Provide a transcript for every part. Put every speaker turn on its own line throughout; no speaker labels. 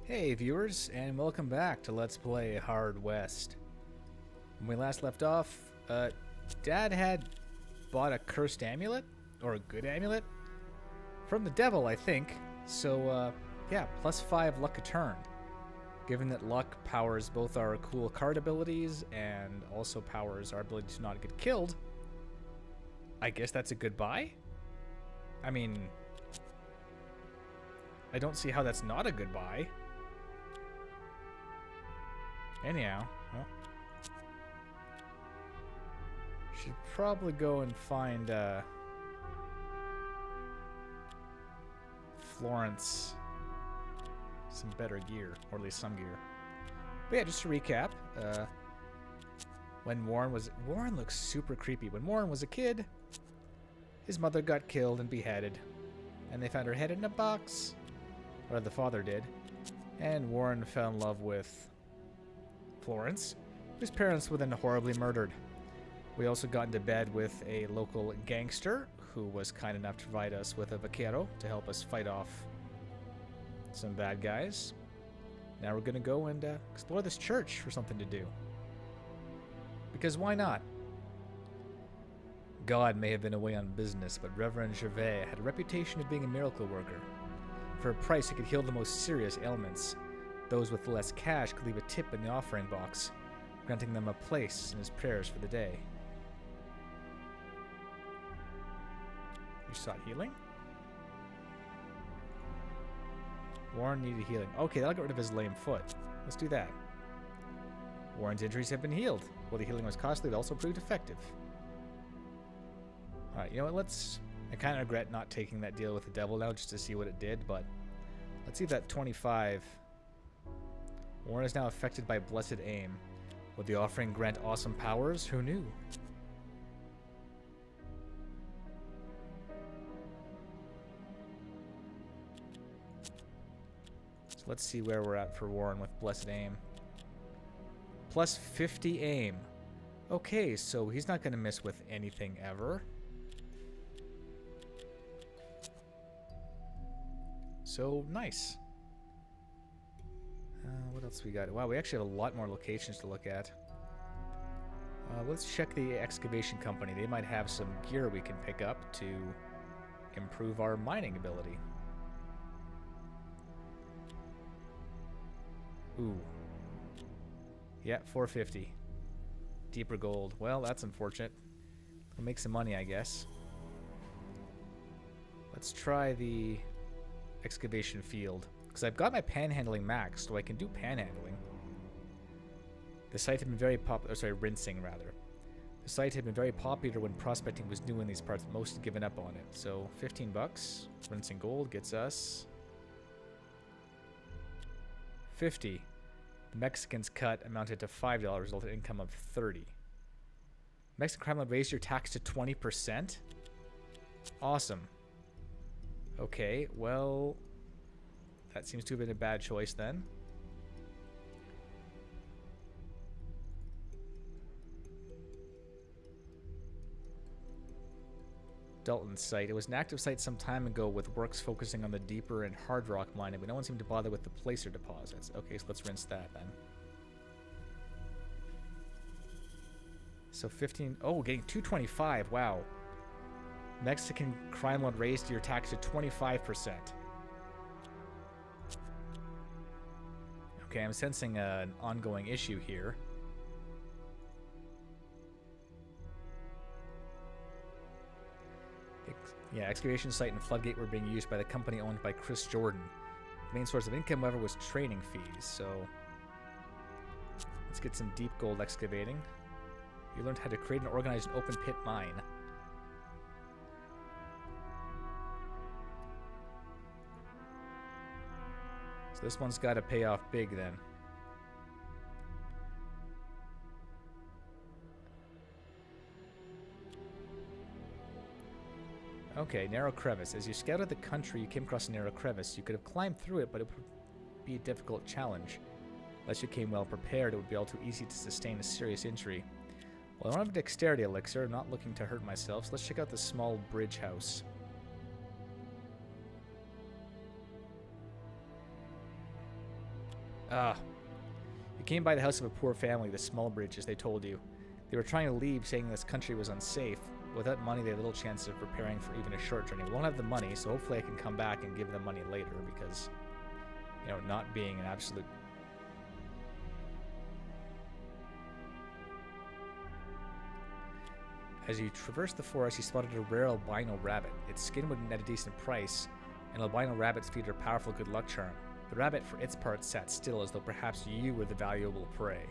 Hey viewers, and welcome back to Let's Play Hard West. When we last left off, Dad had bought a cursed amulet, or a good amulet, from the devil, I think. So, yeah, +5 luck a turn. Given that luck powers both our cool card abilities and also powers our ability to not get killed, I guess that's a good buy? I mean, I don't see how that's not a good buy. Anyhow, well, should probably go and find Florence some better gear, or at least some gear. But yeah, just to recap, when Warren looks super creepy. When Warren was a kid, his mother got killed and beheaded, and they found her head in a box, or the father did, and Warren fell in love with Florence, whose parents were then horribly murdered. We also got into bed with a local gangster who was kind enough to provide us with a vaquero to help us fight off some bad guys. Now we're going to go and explore this church for something to do. Because why not? God may have been away on business, but Reverend Gervais had a reputation of being a miracle worker. For a price, he could heal the most serious ailments. Those with less cash could leave a tip in the offering box, granting them a place in his prayers for the day. You sought healing? Warren needed healing. Okay, that'll get rid of his lame foot. Let's do that. Warren's injuries have been healed. While the healing was costly, it also proved effective. Alright, you know what, I kind of regret not taking that deal with the devil now just to see what it did, but let's see if that 25... Warren is now affected by blessed aim. Would the offering grant awesome powers? Who knew? So let's see where we're at for Warren with blessed aim. +50 aim. Okay, so he's not going to miss with anything ever. So, nice. What else we got? Wow, we actually have a lot more locations to look at. Let's check the excavation company. They might have some gear we can pick up to improve our mining ability. Ooh. Yeah, 450. Deeper gold. Well, that's unfortunate. We'll make some money, I guess. Let's try the excavation field. Because I've got my panhandling maxed, so I can do panhandling. The site had been very popular. Sorry, rinsing rather. The site had been very popular when prospecting was new in these parts. Most had given up on it. So 15 bucks. Rinsing gold gets us 50. The Mexicans' cut amounted to $5, resulting in income of 30. Mexican crime would raise your tax to 20%. Awesome. Okay, well, that seems to have been a bad choice then. Dalton's site. It was an active site some time ago with works focusing on the deeper and hard rock mining, but no one seemed to bother with the placer deposits. Okay, so let's rinse that then. So 15... Oh, getting 225. Wow. Mexican crime would raise your tax to 25%. Okay, I'm sensing an ongoing issue here. Yeah, excavation site and floodgate were being used by the company owned by Chris Jordan. The main source of income, however, was training fees, so... Let's get some deep gold excavating. You learned how to create and organize an open pit mine. So this one's got to pay off big then. Okay, narrow crevice. As you scouted the country, you came across a narrow crevice. You could have climbed through it, but it would be a difficult challenge. Unless you came well prepared, it would be all too easy to sustain a serious injury. Well, I don't have a dexterity elixir. I'm not looking to hurt myself, so let's check out the small bridge house. Ah. You came by the house of a poor family, the Smallbridge, as they told you. They were trying to leave, saying this country was unsafe. Without money, they had little chance of preparing for even a short journey. We won't have the money, so hopefully I can come back and give them money later, because, you know, not being an absolute... As you traversed the forest, you spotted a rare albino rabbit. Its skin would net a decent price, and albino rabbits feed a powerful good luck charm. The rabbit, for its part, sat still, as though perhaps you were the valuable prey.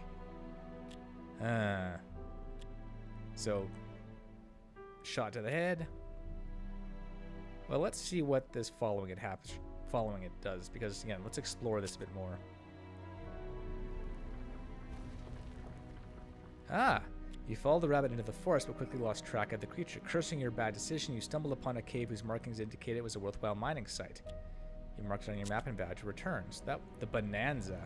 So, shot to the head. Well, let's see what this following it does, because, again, let's explore this a bit more. Ah! You followed the rabbit into the forest, but quickly lost track of the creature. Cursing your bad decision, you stumbled upon a cave whose markings indicated it was a worthwhile mining site. You marked it on your map and badge returns. The Bonanza.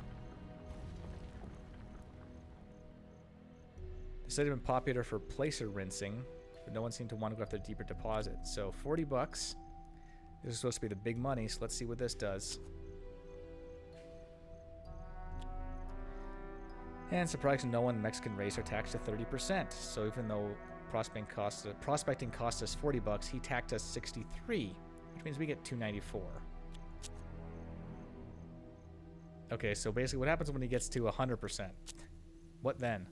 The site had been popular for placer rinsing, but no one seemed to want to go after a deeper deposit. So, 40 bucks. This is supposed to be the big money, so let's see what this does. And surprising no one, the Mexican race are taxed at 30%. So even though prospecting cost us 40 bucks, he taxed us 63, which means we get 294. Okay, so basically what happens when he gets to 100%? What then?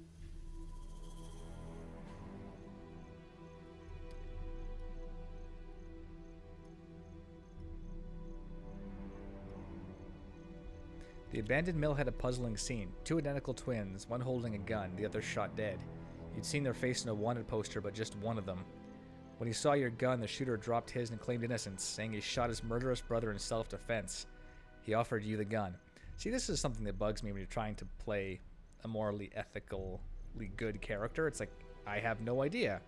The abandoned mill had a puzzling scene. Two identical twins, one holding a gun, the other shot dead. You'd seen their face in a wanted poster, but just one of them. When he saw your gun, the shooter dropped his and claimed innocence, saying he shot his murderous brother in self-defense. He offered you the gun. See, this is something that bugs me when you're trying to play a morally, ethically good character. It's like, I have no idea.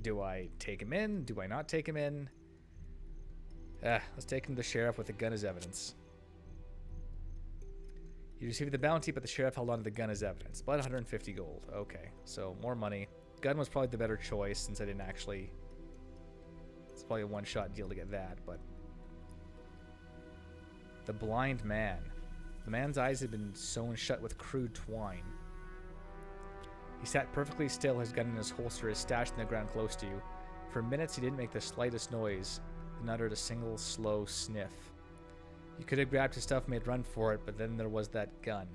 Do I take him in? Do I not take him in? Let's take him to the sheriff with the gun as evidence. You received the bounty, but the sheriff held on to the gun as evidence. But 150 gold. Okay, so more money. Gun was probably the better choice since I didn't actually... It's probably a one-shot deal to get that, but... The blind man. The man's eyes had been sewn shut with crude twine. He sat perfectly still, his gun in his holster, his stash in the ground close to you. For minutes he didn't make the slightest noise, and uttered a single slow sniff. You could have grabbed his stuff and made run for it, but then there was that gun.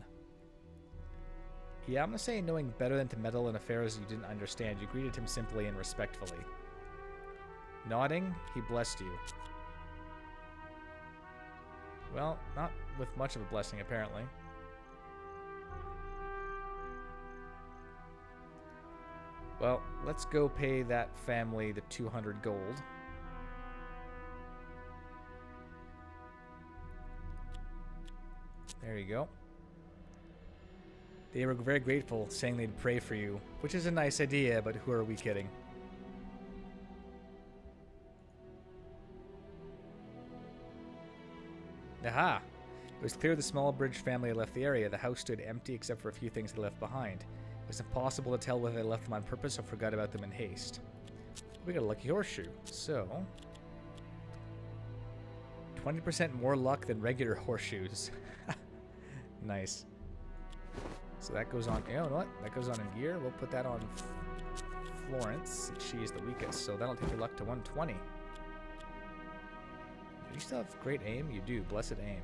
Yeah, I'm gonna say knowing better than to meddle in affairs you didn't understand, you greeted him simply and respectfully. Nodding, he blessed you. Well, not with much of a blessing, apparently. Well, let's go pay that family the 200 gold. There you go. They were very grateful, saying they'd pray for you, which is a nice idea, but who are we kidding? Aha! It was clear the Smallbridge family had left the area. The house stood empty except for a few things they left behind. It was impossible to tell whether they left them on purpose or forgot about them in haste. We got a lucky horseshoe, so... 20% more luck than regular horseshoes. Nice. So that goes on... You know what? That goes on in gear. We'll put that on Florence. She's the weakest, so that'll take your luck to 120. Do you still have great aim? You do. Blessed aim.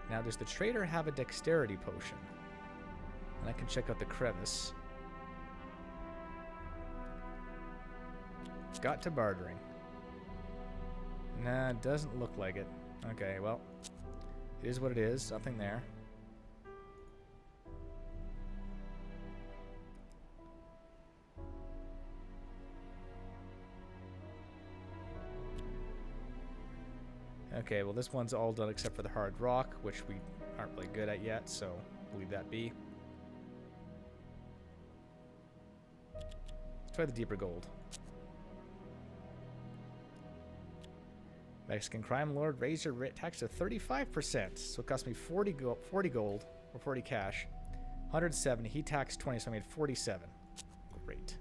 Now, does the trader have a dexterity potion? And I can check out the crevice. Got to bartering. Nah, doesn't look like it. Okay, well, it is what it is. Something there. Okay, well, this one's all done except for the hard rock, which we aren't really good at yet, so we'll leave that be. Let's try the deeper gold. Mexican crime lord raised your tax to 35%, so it cost me 40 gold, or 40 cash. 170, he taxed 20, so I made 47. Great.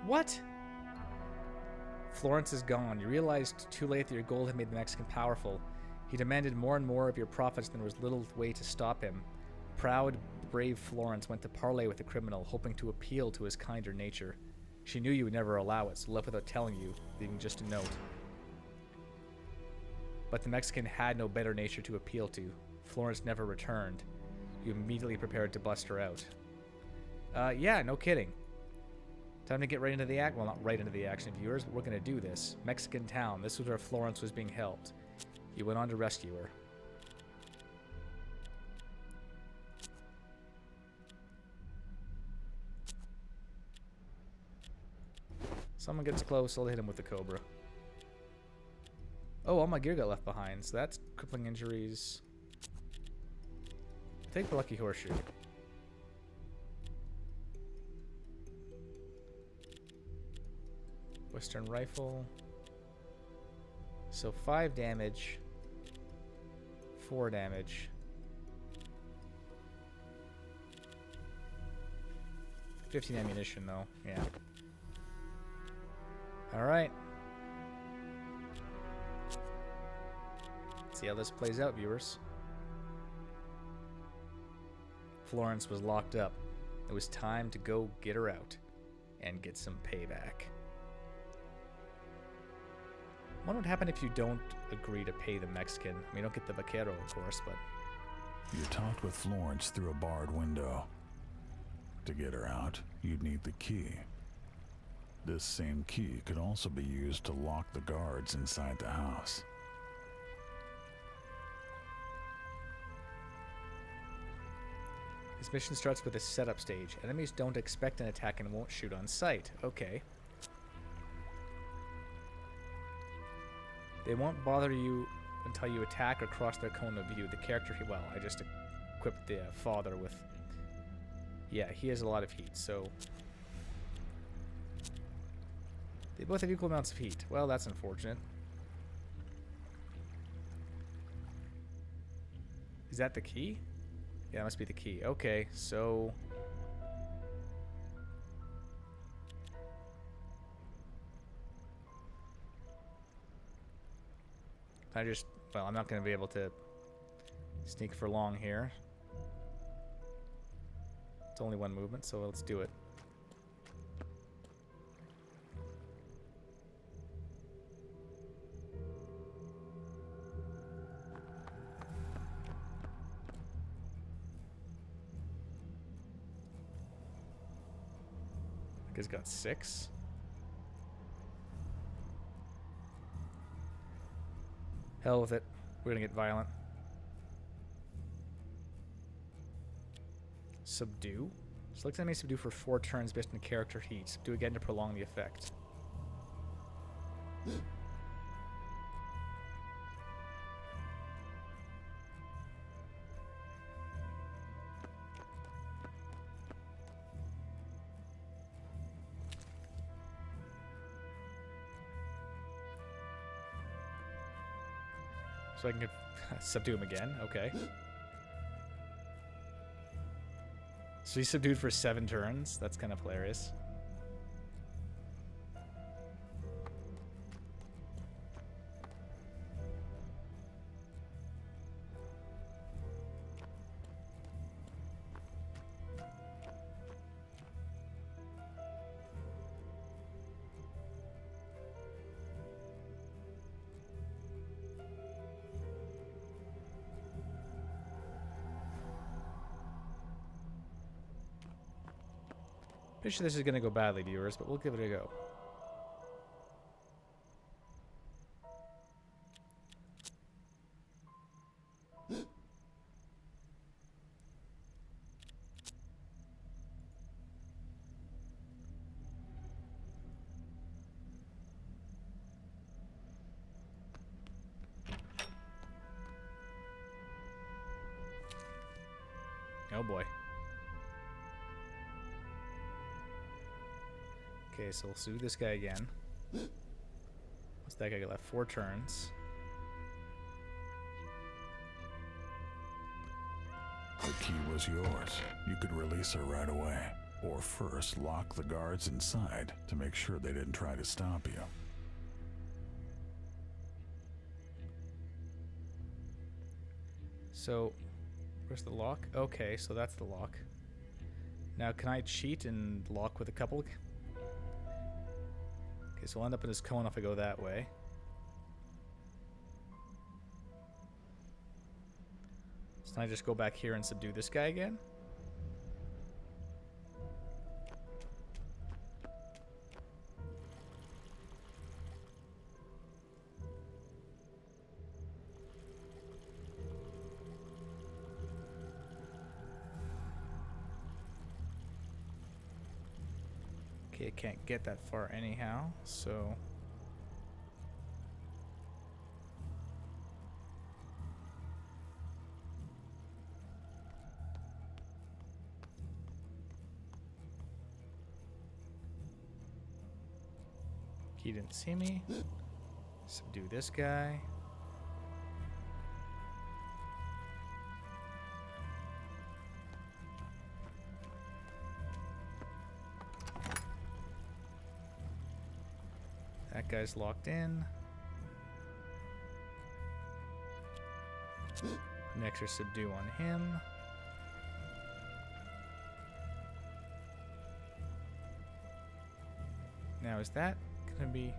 What? Florence is gone. You realized too late that your gold had made the Mexican powerful. He demanded more and more of your profits, and there was little way to stop him. Proud, brave Florence went to parley with the criminal, hoping to appeal to his kinder nature. She knew you would never allow it, so left without telling you, leaving just a note. But the Mexican had no better nature to appeal to. Florence never returned. You immediately prepared to bust her out. Yeah, no kidding. Time to get right into the act. Well, not right into the action, viewers, but we're going to do this. Mexican town. This was where Florence was being held. You went on to rescue her. Someone gets close, I'll hit him with the Cobra. Oh, all my gear got left behind, so that's crippling injuries. Take the lucky horseshoe. Western rifle. So 5 damage. 4 damage. 15 ammunition though, yeah. Alright. See how this plays out, viewers. Florence was locked up. It was time to go get her out and get some payback. What would happen if you don't agree to pay the Mexican? I mean, you don't get the vaquero, of course, but...
You talked with Florence through a barred window. To get her out, you'd need the key. This same key could also be used to lock the guards inside the house.
This mission starts with a setup stage. Enemies don't expect an attack and won't shoot on sight. Okay. They won't bother you until you attack or cross their cone of view. The character, well, I just equipped the father with... Yeah, he has a lot of heat, so... They both have equal amounts of heat. Well, that's unfortunate. Is that the key? Yeah, that must be the key. Okay, so... Well, I'm not going to be able to sneak for long here. It's only one movement, so let's do it. I guess got 6. Hell with it. We're gonna get violent. Subdue. Select enemy subdue for 4 turns based on character heat. Subdue again to prolong the effect. So I can subdue him again. Okay. So he's subdued for 7 turns. That's kind of hilarious. Pretty sure this is going to go badly, viewers, but we'll give it a go. Oh boy. Okay, so we'll do this guy again. What's that guy got left? 4 turns.
The key was yours. You could release her right away. Or first lock the guards inside to make sure they didn't try to stop you.
So, where's the lock? Okay, so that's the lock. Now, can I cheat and lock with a couple? Okay, so we'll end up in this cone if I go that way. So I just go back here and subdue this guy again? Okay, I can't get that far anyhow, so... He didn't see me. Subdue this guy. That guy's locked in. An extra subdue on him. Now is that gonna be...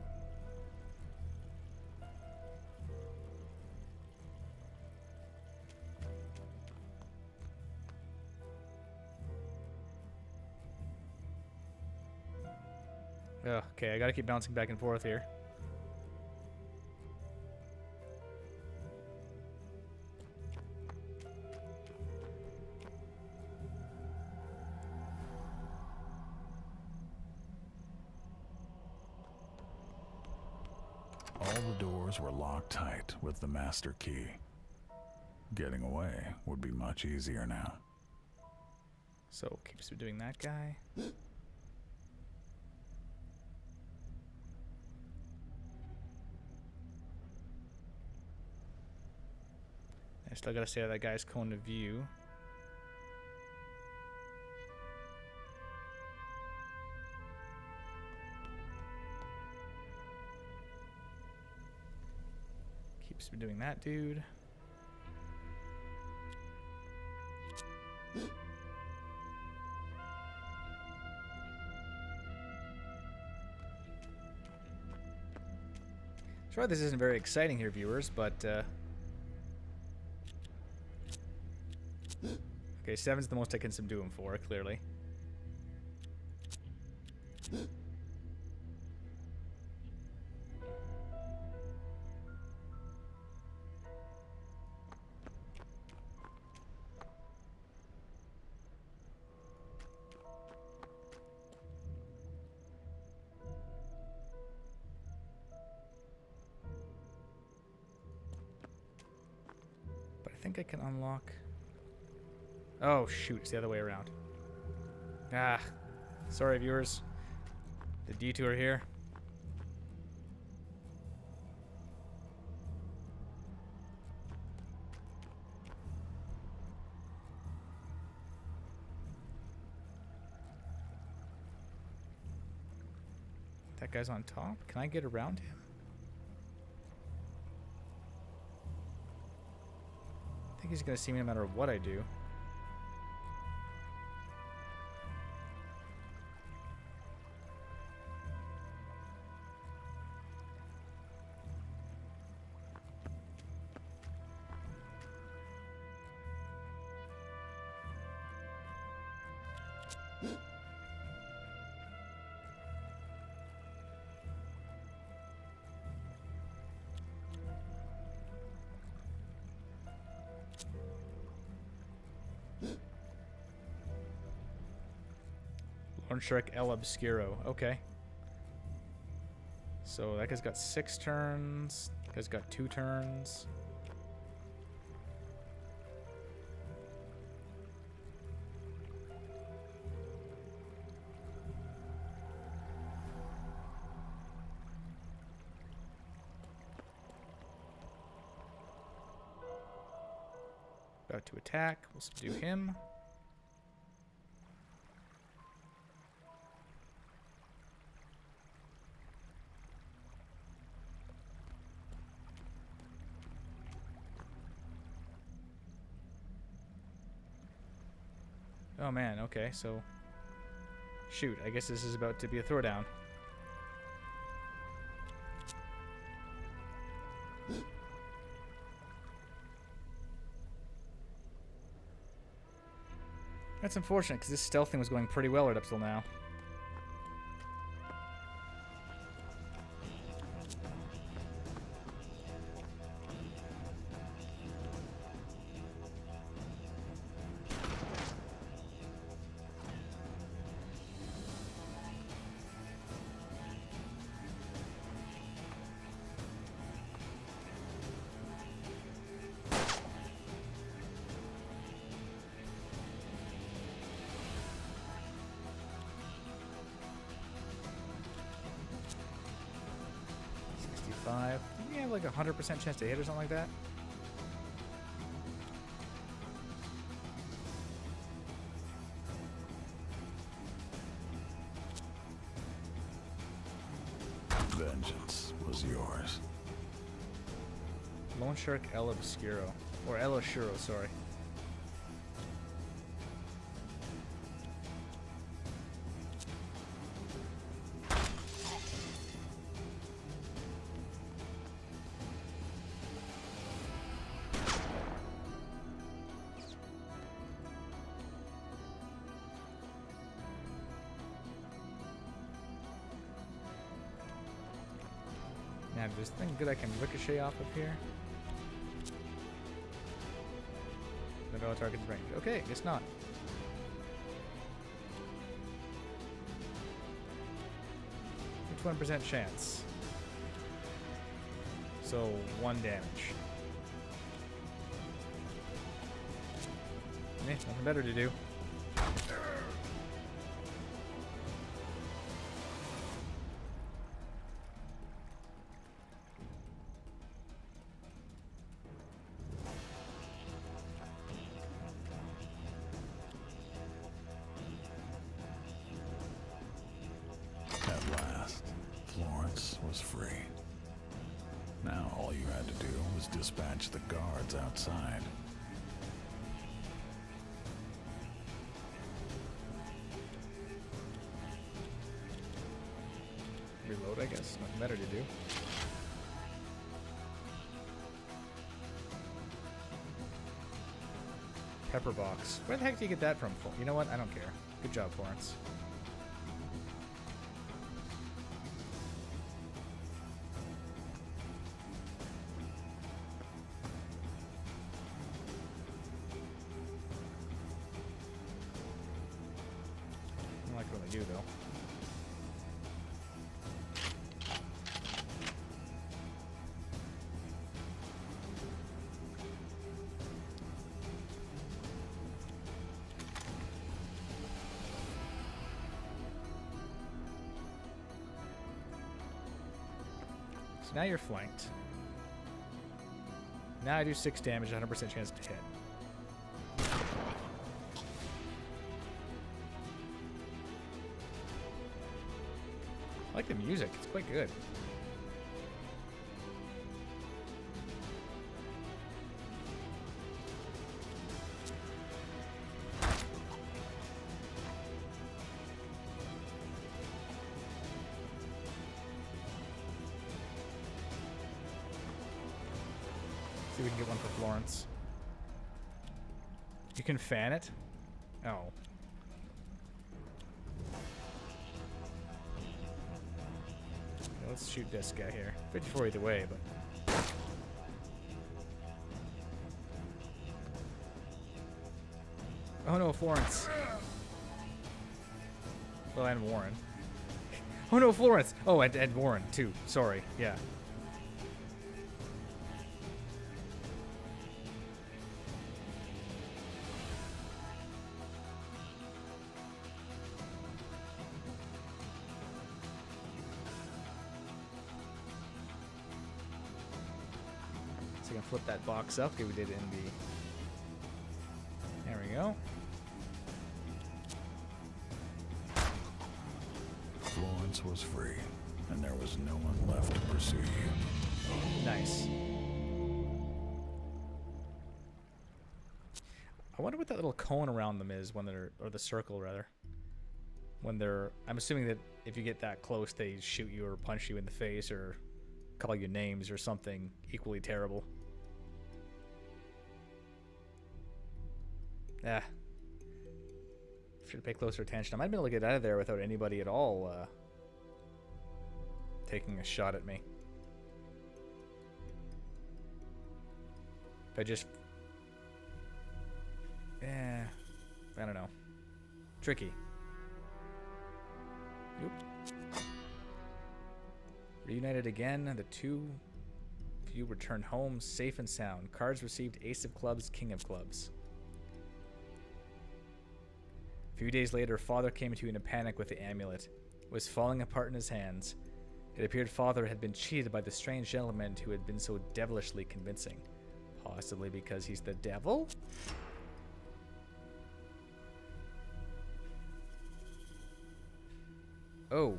Oh, okay, I gotta keep bouncing back and forth here.
All the doors were locked tight with the master key. Getting away would be much easier now.
So, keeps doing that guy. I still gotta stay out of that guy's cone of view. Keeps doing that dude. Sure, this isn't very exciting here, viewers, but okay, 7's the most I can subdue him for, clearly. But I think I can unlock... Oh, shoot, it's the other way around. Ah, sorry, viewers. The detour here. That guy's on top. Can I get around him? I think he's gonna see me no matter what I do. Shark El Obscuro. Okay. So that guy's got 6 turns. That guy's got 2 turns. About to attack. We'll subdue him. Oh man, okay, so... Shoot, I guess this is about to be a throwdown. That's unfortunate, because this stealth thing was going pretty well right up till now. Didn't you have like a 100% chance to hit or something like that?
Vengeance was yours.
Lone Shark El Obscuro. Or El Oscuro, sorry. Now, does this thing good I can ricochet off of here? No target's range. Okay, guess not. Which 1% chance? So 1 damage. Nothing better to do.
Was free. Now all you had to do was dispatch the guards outside.
Reload, I guess. Nothing better to do. Pepper box. Where the heck do you get that from? You know what? I don't care. Good job, Florence. I like what they do, though. So now you're flanked. Now I do 6 damage, 100% chance to hit. I like the music, it's quite good. See if we can get one for Florence. You can fan it? Oh. Let's shoot this guy here. 54 either way, but... Oh no, Florence. Well, and Warren. Oh no, Florence! Oh, and Warren, too. Sorry, yeah. So we can flip that box up. Okay, we did it in the... There we go.
Florence was free, and there was no one left to pursue you.
Nice. I wonder what that little cone around them is when they're, or the circle rather. When they're, I'm assuming that if you get that close, they shoot you or punch you in the face or call you names or something equally terrible. Ah. Should pay closer attention. I might be able to get out of there without anybody at all taking a shot at me. If I just... I don't know. Tricky. Oop. Reunited again. The two of you return home safe and sound. Cards received: Ace of Clubs, King of Clubs. A few days later, Father came to you in a panic with the amulet. It was falling apart in his hands. It appeared Father had been cheated by the strange gentleman who had been so devilishly convincing. Possibly because he's the devil? Oh.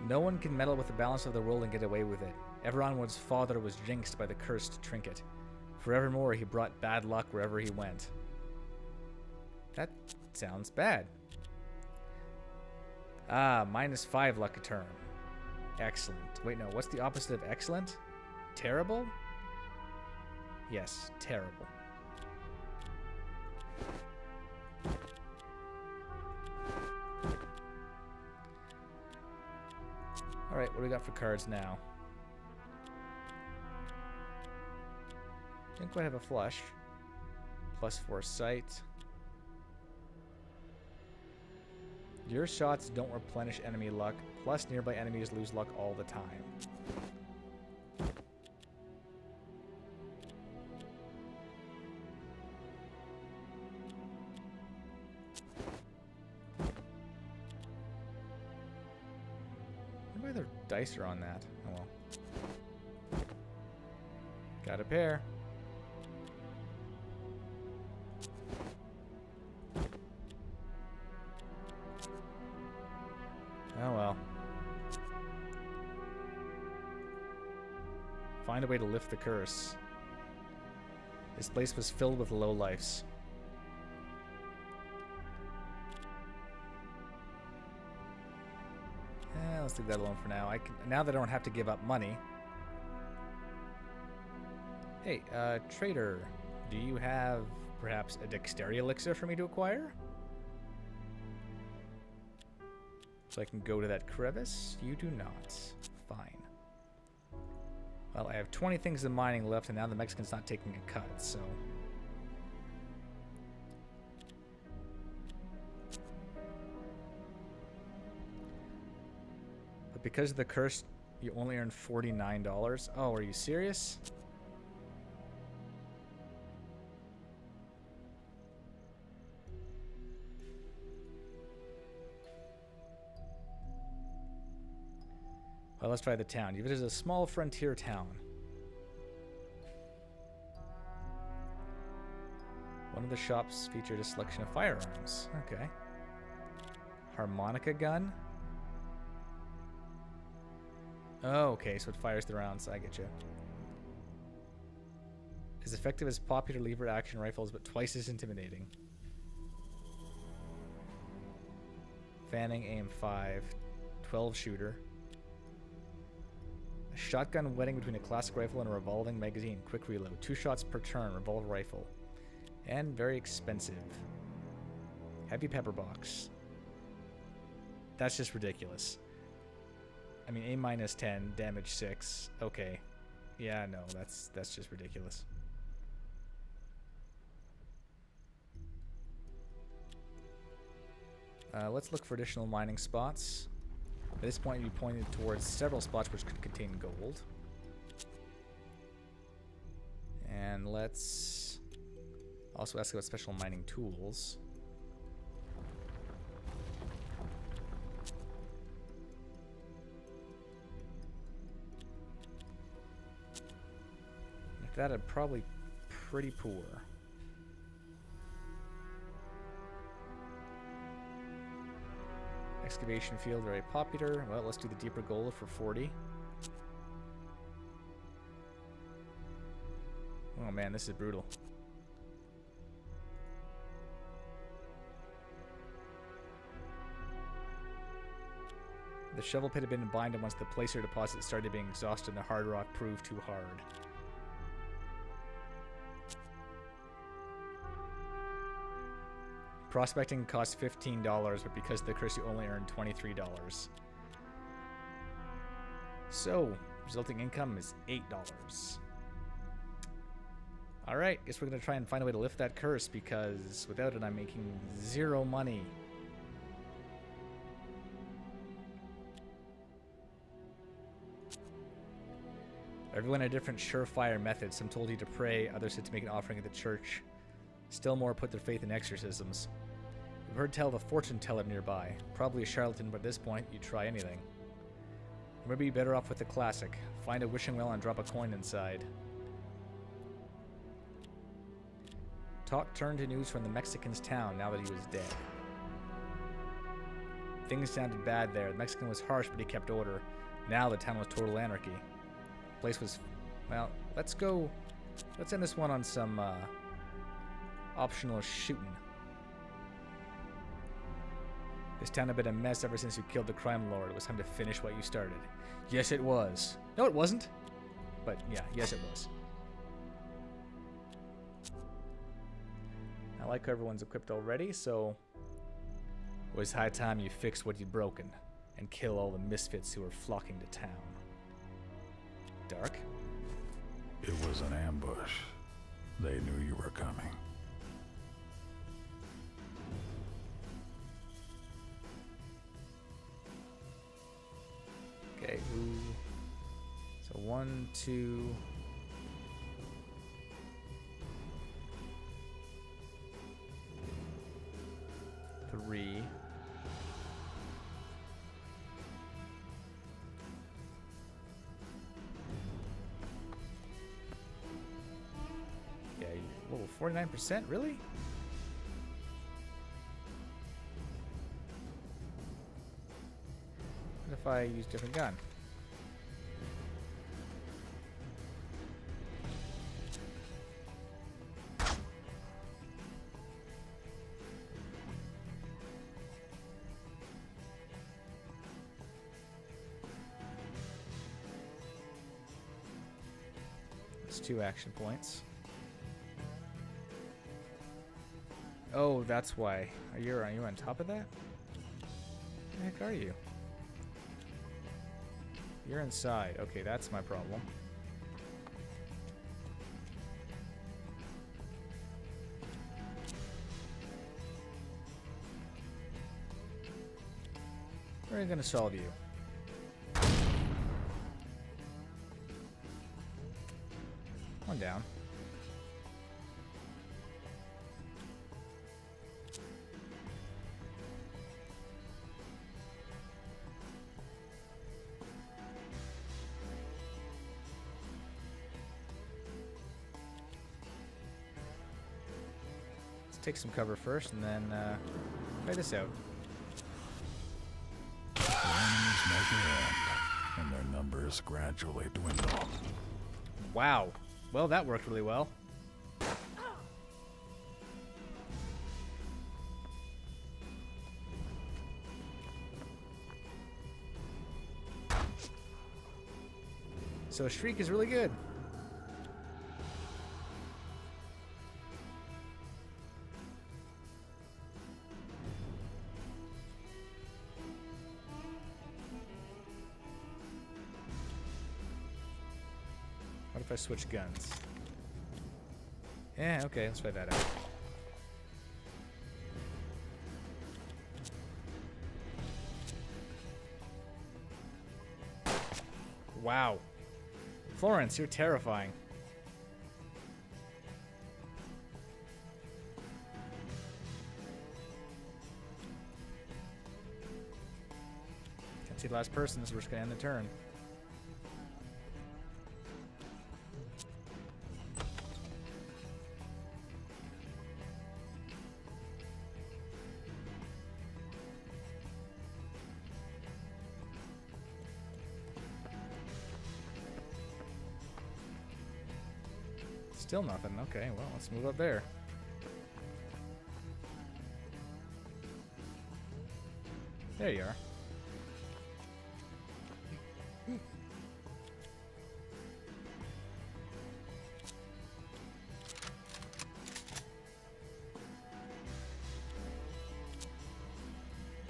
No one can meddle with the balance of the world and get away with it. Ever onwards, Father was jinxed by the cursed trinket. Forevermore, he brought bad luck wherever he went. That sounds bad. Ah, -5 luck a turn. Excellent. Wait, no, what's the opposite of excellent? Terrible? Yes, terrible. Alright, what do we got for cards now? Didn't quite have a flush. +4 sight. Your shots don't replenish enemy luck, plus nearby enemies lose luck all the time. Why their dice are on that? Oh well. Got a pair. Oh well. Find a way to lift the curse. This place was filled with lowlifes. Let's leave that alone for now. Now that I don't have to give up money. Hey, trader, do you have perhaps a dexterity elixir for me to acquire? So I can go to that crevice? You do not. Fine. Well, I have 20 things in mining left, and now the Mexican's not taking a cut, so... But because of the curse, you only earn $49. Oh, are you serious? Well, let's try the town. It is a small frontier town. One of the shops featured a selection of firearms. Okay. Harmonica gun? Oh, okay, so it fires the rounds. I get you. As effective as popular lever action rifles, but twice as intimidating. Fanning aim 5. 12 shooter. A shotgun wedding between a classic rifle and a revolving magazine. Quick reload. 2 shots per turn. Revolver rifle. And very expensive. Heavy pepper box. That's just ridiculous. I mean, A-10, damage 6. Okay. Yeah, no, that's just ridiculous. Let's look for additional mining spots. At this point, you pointed towards several spots which could contain gold. And let's also ask about special mining tools. If that, I'd probably pretty poor. Excavation field, very popular. Well, let's do the deeper gold for 40. Oh, Oh man, this is brutal. The shovel pit had been abandoned once the placer deposit started being exhausted and the hard rock proved too hard. Prospecting cost $15, but because of the curse you only earned $23. So, resulting income is $8. Alright, guess we're going to try and find a way to lift that curse, because without it I'm making 0 money. Everyone had different surefire methods. Some told you to pray, others said to make an offering at the church. Still more put their faith in exorcisms. We've heard tell of a fortune teller nearby. Probably a charlatan, but at this point, you'd try anything. Or maybe you're better off with the classic. Find a wishing well and drop a coin inside. Talk turned to news from the Mexican's town now that he was dead. Things sounded bad there. The Mexican was harsh, but he kept order. Now the town was total anarchy. The place was... Well, let's end this one on some, optional shooting. This town had been a mess ever since you killed the crime lord. It was time to finish what you started. Yes, it was. No, it wasn't. But, yeah, yes, it was. I like how everyone's equipped already, so... It was high time you fixed what you'd broken and kill all the misfits who were flocking to town. Dark?
It was an ambush. They knew you were coming.
Okay, ooh. So 1, 2... 3. Yeah, whoa, 49%? Really? What if I use a different gun? That's 2 action points. Oh, that's why. Are you on top of that? What the heck are you? You're inside. Okay, that's my problem. We're gonna solve you. One down. Let's take some cover first and then try this out.
The enemies never end, and their numbers gradually dwindle.
Wow. Well, that worked really well. So a shriek is really good. What if I switch guns? Yeah, okay, let's try that out. Wow. Florence, you're terrifying. Can't see the last person, so we're just gonna end the turn. Still nothing. Okay, well, let's move up there. There you are.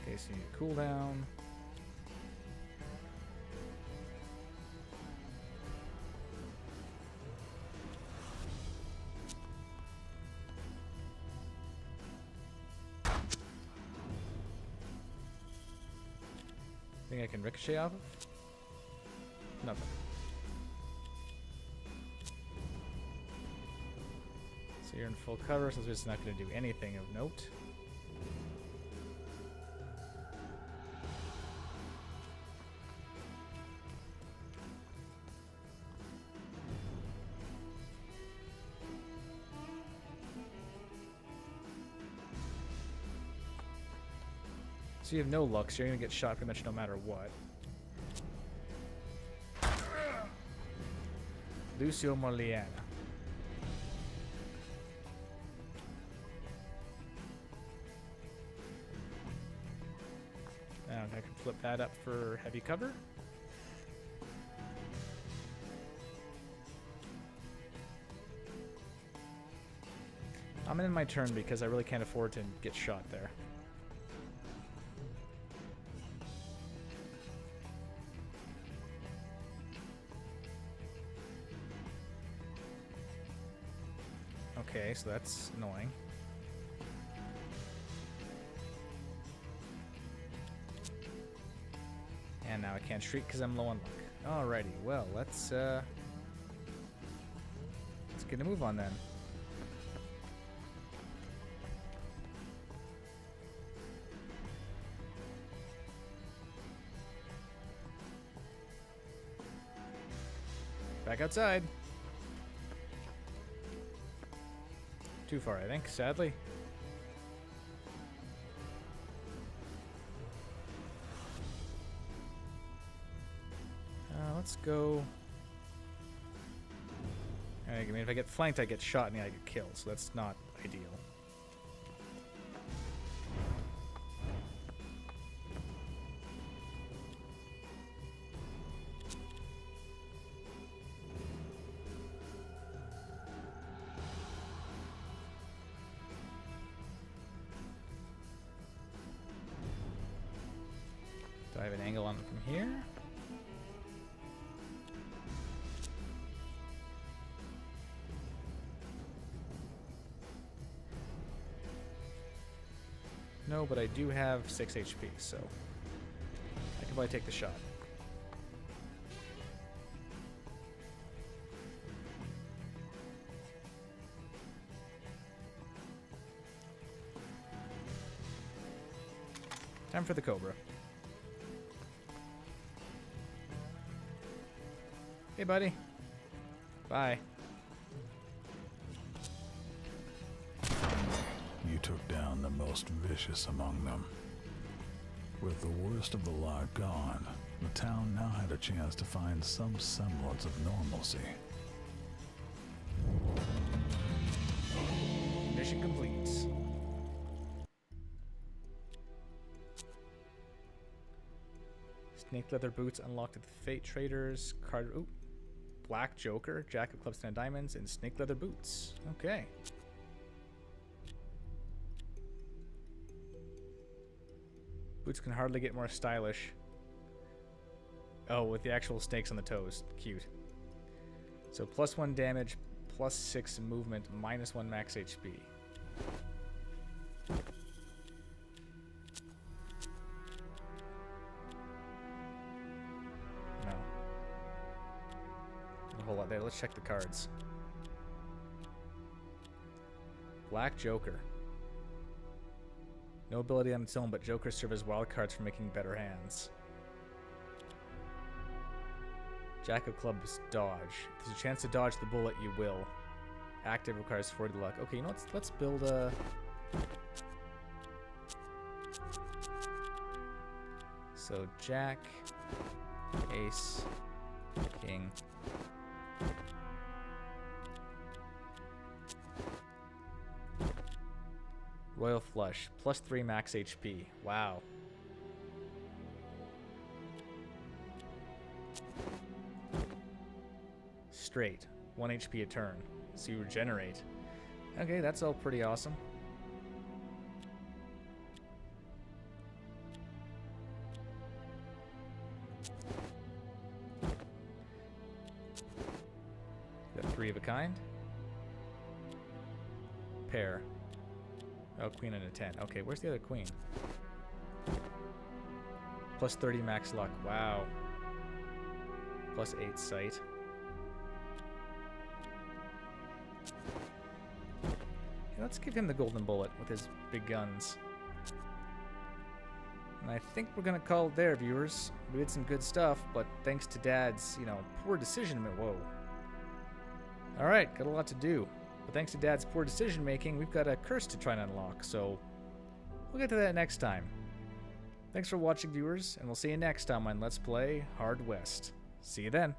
Okay, so you need a cooldown. Think I can ricochet off of? Nothing. So you're in full cover, so it's just not going to do anything of note. So you have no luck, so you're going to get shot pretty much no matter what. Lucio Moliana. Now I can flip that up for heavy cover. I'm in my turn because I really can't afford to get shot there. Okay, so that's annoying. And now I can't shriek because I'm low on luck. Alrighty, well, let's get a move on then. Back outside. Too far, I think, sadly. Let's go. I mean, if I get flanked, I get shot and I get killed, so that's not ideal. Do I have an angle on it from here? No, but I do have 6 HP, so I can probably take the shot. Time for the Cobra. Hey, buddy. Bye.
You took down the most vicious among them. With the worst of the lot gone, the town now had a chance to find some semblance of normalcy.
Mission complete. Snake leather boots unlocked at the Fate Traders. Card. Ooh. Black Joker, Jack of Clubs 10 Diamonds, and snake leather boots. Okay. Boots can hardly get more stylish. Oh, with the actual snakes on the toes. Cute. So +1 damage, +6 movement, -1 max HP. No. A whole lot there. Let's check the cards. Black Joker. No ability on its own, but Jokers serve as wild cards for making better hands. Jack of Clubs, dodge. If there's a chance to dodge the bullet, you will. Active requires 40 luck. Okay, you know what? Let's build a... So Jack, Ace, King, Royal Flush. Plus 3 max HP. Wow. Straight. 1 HP a turn. So you regenerate. Okay, that's all pretty awesome. Got 3 of a kind. Pair. Oh, queen and a 10. Okay, where's the other queen? Plus 30 max luck. Wow. Plus 8 sight. Okay, let's give him the golden bullet with his big guns. And I think we're going to call it there, viewers. We did some good stuff, but thanks to Dad's, poor decision. Whoa. Alright, got a lot to do. But thanks to Dad's poor decision making, we've got a curse to try and unlock, so we'll get to that next time. Thanks for watching, viewers, and we'll see you next time on Let's Play Hard West. See you then.